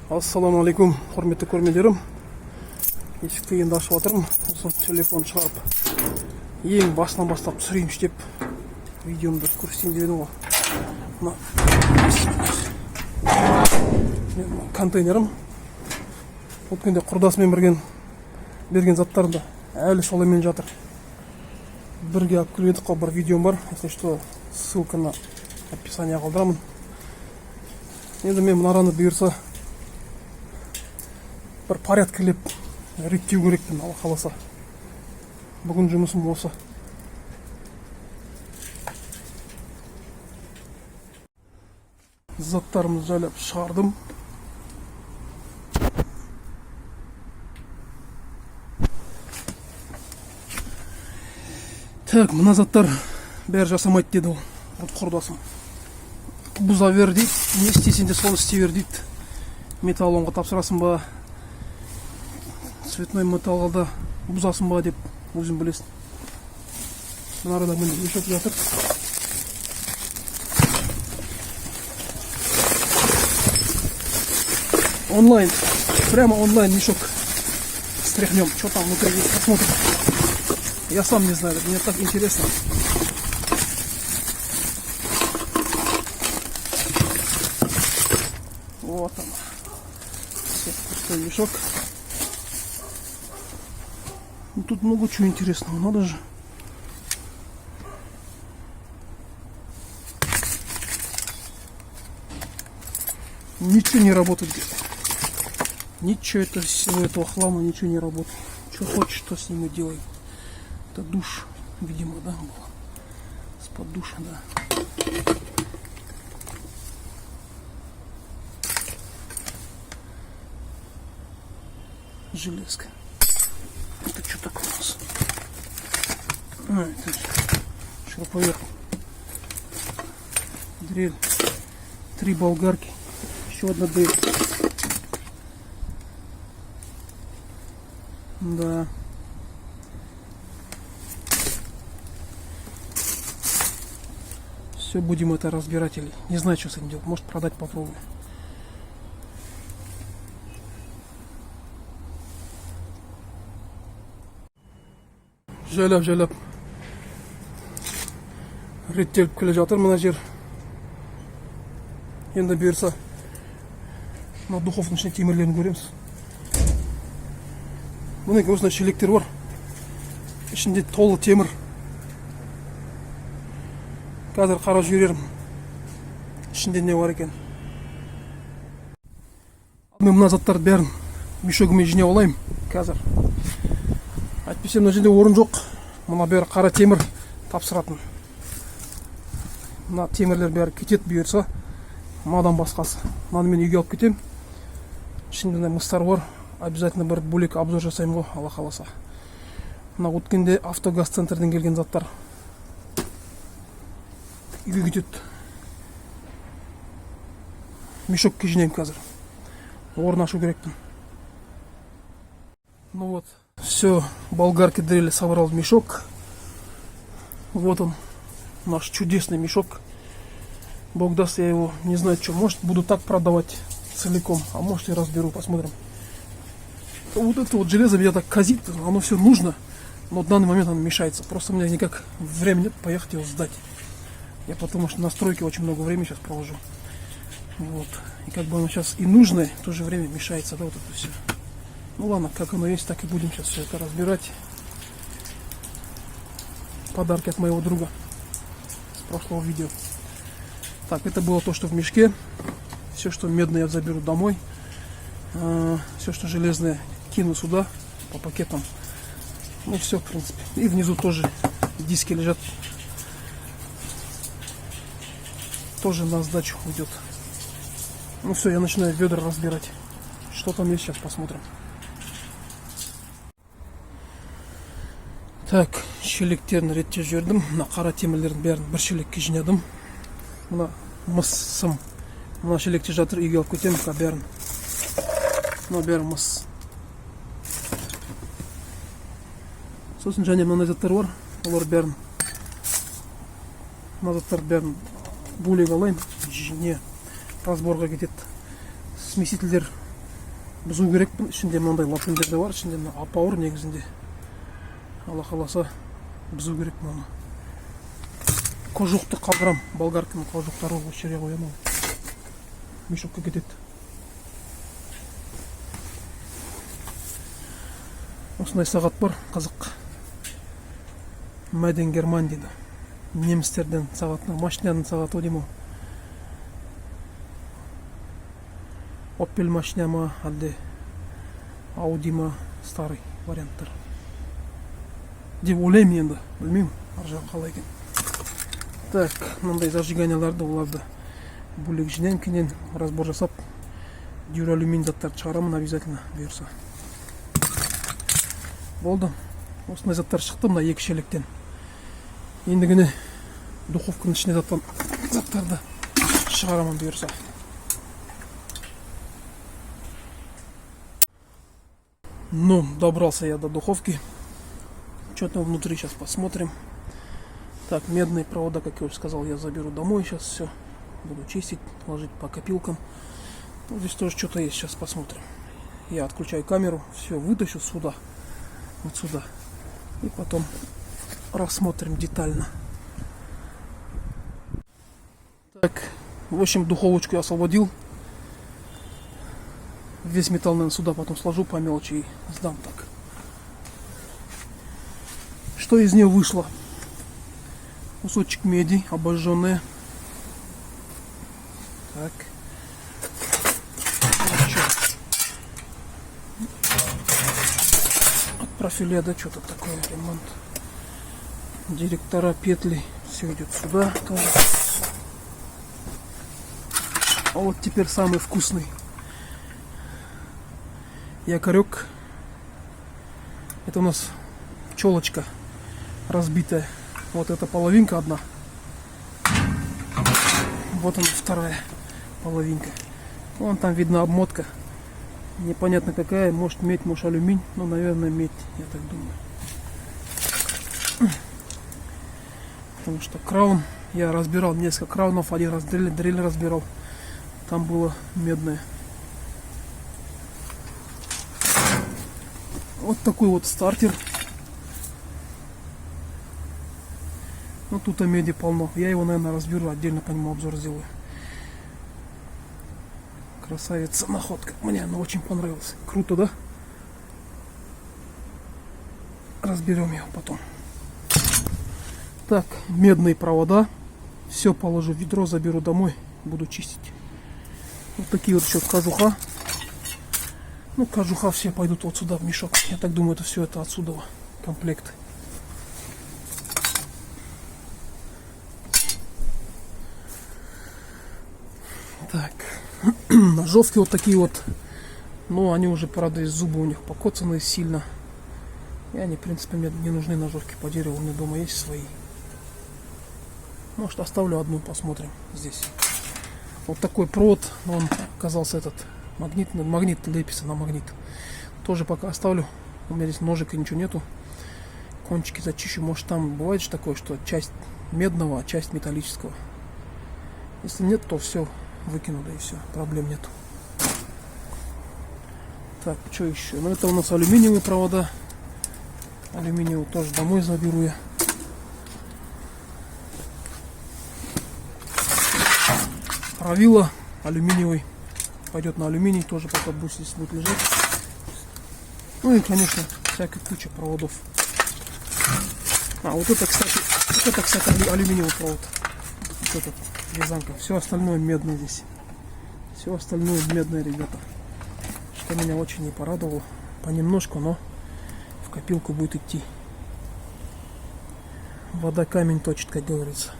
Ассаламу алейкум, құрметті көрмелерім. Есікті енді ашып жатырмын. Осы телефон шығарып, ең басынан бастап түсірейінші деп видеомды көрсетейін деп едім ғой. Мына контейнерім. Өткенде құрдасымен берген заттарымды әлі солаймен жатыр. Бірге алып келіп едік қой, бір видеом бар. Если что, ссылканы описание қалдырамын. Енді мен мына араны бұйырса бір порядкілеп реттеу керекпін, Алла қаласа. Бүгін жұмысым осы. Заттарымызды жайлап шығардым. Так, мына заттар бәрі жасамайды деді ол құрдасым. Бұза бер дейді, не істесең де соны істей бер дейді. Металлонға тапсырасың ба, цветной металлда бұзасың ба деп өзің білесің. Мына арада міне мешок жатыр. Онлайн, прямо онлайн мешок стряхнем. Что там внутри есть, посмотрим. Я сам не знаю, мне так интересно. Вот он. Все, пустой мешок. Ну, тут много чего интересного, надо же. Ничего не работает. Ничего всего этого хлама, ничего не работает. Что хочешь, что с ним и делай. Это душ, видимо, да, был. С-под душа, да. Железка. Это что такое у нас? Это шуруповерт. Дрель. 3 болгарки. Еще одна дрель. Да. Все, будем это разбирать, или не знаю, что с этим делать. Может, продать, попробую. Жайлап реттеліп келе жатыр мына жер. Енді бұйырса мына духовтың ішіне темірлерін көреміз. Мына осындай шелектер бар. Ішінде толы темір. Қазір қарап жіберерім. Ішінде не бар екен. Мен мына заттарды бәрін мешогіме жинап алайын қазір. Әйтпесе мына жерде орын жоқ. Мына бәрі қара темір тапсыратын. Мына темірлер бәрі кетет бұйырса, мынадан басқасы. Мынаны мен үйге алып кетем. Ішінде мыстар бар. Обязательно бір бөлек обзор жасаймын ғой, Алла қаласа. Мына өткенде автогаз центрден келген заттар үйге кетет. Мешокке жинайым қазір. Орын ашу керекпін. Ну вот. Все, болгарки дрели собрал в мешок. Вот он, наш чудесный мешок. Бог даст, я его, не знаю что, может буду так продавать целиком, а может и разберу, посмотрим. Вот это вот железо меня так казит, оно все нужно, но в данный момент оно мешается. Просто у меня никак времени нет поехать его сдать. Я потому что на стройке очень много времени сейчас провожу. Вот. И как бы оно сейчас и нужное, в то же время мешается, да, вот это все. Ну ладно, как оно есть, так и будем сейчас все это разбирать. Подарки от моего друга с прошлого видео. Так, это было то, что в мешке. Все, что медное, я заберу домой. Все, что железное, кину сюда по пакетам. Ну все, в принципе. И внизу тоже диски лежат. Тоже на сдачу уйдет. Ну все, я начинаю ведра разбирать. Что там есть, сейчас посмотрим. Так, шелектерін реттеп жібердім. Мына қара темірлердің бәрін бір шелекке жинадым. Мына мысым. Мына шелекте жатыр, үйге алып кетемін бәрін. Мына бәрі мыс. Сосын және мына заттар бар. Олар бәрін. Мына заттарды бәрін бөлек алайын. Не разборға кетеді. Смесительдер бұзу керекпін. Ішінде мынандай лапендер де бар, ішінде апауыр негізінде. Алла қаласа бұзу керек мұны. Кожуқты қалдырам, болгарканың кожуқтары осы жерге қоямын. Мешокқа кетеді. Осындай сағат бар, қызық. Мәден Герман дейді. Немістерден сағатына, машинаның сағаты деймін. Opel машина ма, әлде Audi ма, старый варианттар. Деп ойлаймын енді, білмеймін, ар жағы қалай екен. Так, мынандай зажиганияларды оларды бөлек жинен кейінен разбор жасап, дюралюмин заттарды шығарамын обязательно бұйырса. Болды. Осындай заттар шықты мына екі шелектен. Ендігіне духовканың ішіне заттарды шығарамын бұйырса. Ну, добрался я до духовки. Что там внутри, сейчас посмотрим. Так, медные провода, как я уже сказал, я заберу домой. Сейчас все буду чистить, ложить по копилкам. Ну, здесь тоже что-то есть, сейчас посмотрим. Я отключаю камеру, все вытащу сюда, вот сюда. И потом рассмотрим детально. Так, в общем, духовочку я освободил. Весь металл, наверное, сюда потом сложу по мелочи и сдам так. Что из нее вышло? Кусочек меди, обожженная. Так. От профиля, да, что-то такое, ремонт. Директора, петли, все идет сюда тоже. А вот теперь самый вкусный якорек. Это у нас пчелочка разбитая. Вот эта половинка одна. Вот она вторая половинка. Вон там видно обмотка. Непонятно какая. Может медь, может алюминий. Ну, наверное, медь, я так думаю. Потому что краун. Я разбирал несколько краунов. Один раз дрель разбирал. Там было медное. Вот такой вот стартер. Ну тут меди полно. Я его, наверное, разберу, отдельно по нему обзор сделаю. Красавица находка. Мне она очень понравилась. Круто, да? Разберем ее потом. Так, медные провода. Все положу в ведро, заберу домой. Буду чистить. Вот такие вот еще кожуха. Ну, кожуха все пойдут вот сюда в мешок. Я так думаю, это все это отсюда комплект. Так, ножовки вот такие вот. Но они уже, правда, из зубы у них покоцанные сильно. И они, в принципе, мне не нужны ножовки по дереву. У меня дома есть свои. Может, оставлю одну, посмотрим здесь. Вот такой провод. Он оказался этот магнит лепится на магнит. Тоже пока оставлю. У меня здесь ножика ничего нету. Кончики зачищу. Может, там бывает же такое, что часть медного, а часть металлического. Если нет, то все выкину, да и все. Проблем нету. Так, что еще? Ну, это у нас алюминиевые провода. Алюминиевый тоже домой заберу я. Правило алюминиевый. Пойдет на алюминий, тоже пока здесь будет лежать. Ну и, конечно, всякая куча проводов. А, вот это, кстати, алюминиевый провод. Вот этот, вязанка. Все остальное медное здесь. Все остальное медное, ребята. Что меня очень не порадовало. Понемножку, но в копилку будет идти. Вода камень точит, как говорится.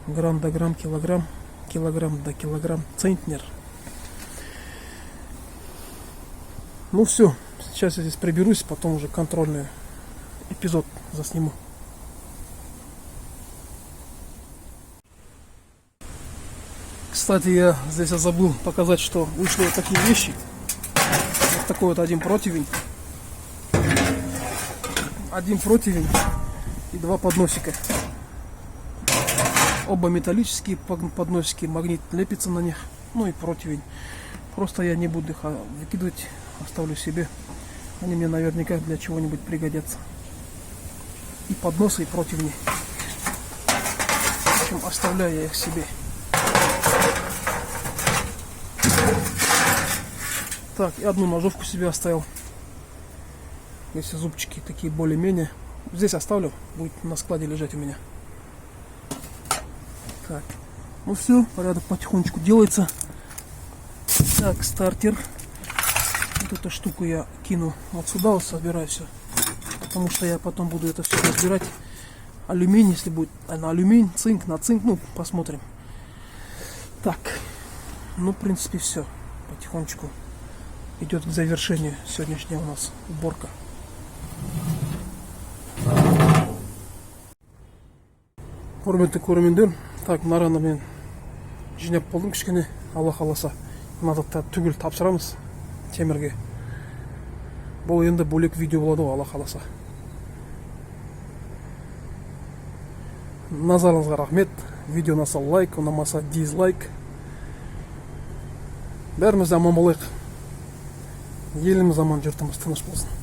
Грамм до грамм, килограмм. Килограмм до килограмм, центнер. Ну все, сейчас я здесь приберусь, потом уже контрольный эпизод засниму. Кстати, я здесь забыл показать, что вышли вот такие вещи. Вот такой вот один противень. Один противень и два подносика. Оба металлические подносики, магнит лепится на них. Ну и противень. Просто я не буду их выкидывать, оставлю себе. Они мне наверняка для чего-нибудь пригодятся. И подносы, и противни. В общем, оставляю я их себе. Так, и одну ножовку себе оставил. Если зубчики такие более-менее. Здесь оставлю, будет на складе лежать у меня. Так, ну все, порядок потихонечку делается. Так, стартер. Вот эту штуку я кину вот сюда, вот собираю все. Потому что я потом буду это все разбирать. Алюминий, если будет на алюминий, цинк на цинк, ну, посмотрим. Так, ну, в принципе, все. Потихонечку идет к завершению сегодняшняя у нас уборка. Құрметті көрермендер, так, нараны мен жинап болдым кішкене, Алла қаласа. Мына заттарды түгел тапсырамыз темірге. Бұл енді бөлек видео болады ғой, Алла қаласа. Назарыңызға рахмет. Видео ұнаса лайк, ұнамаса дизлайк. Бәріміз аман болайық. Еліміз аман, жұртымыз тыныш болсын.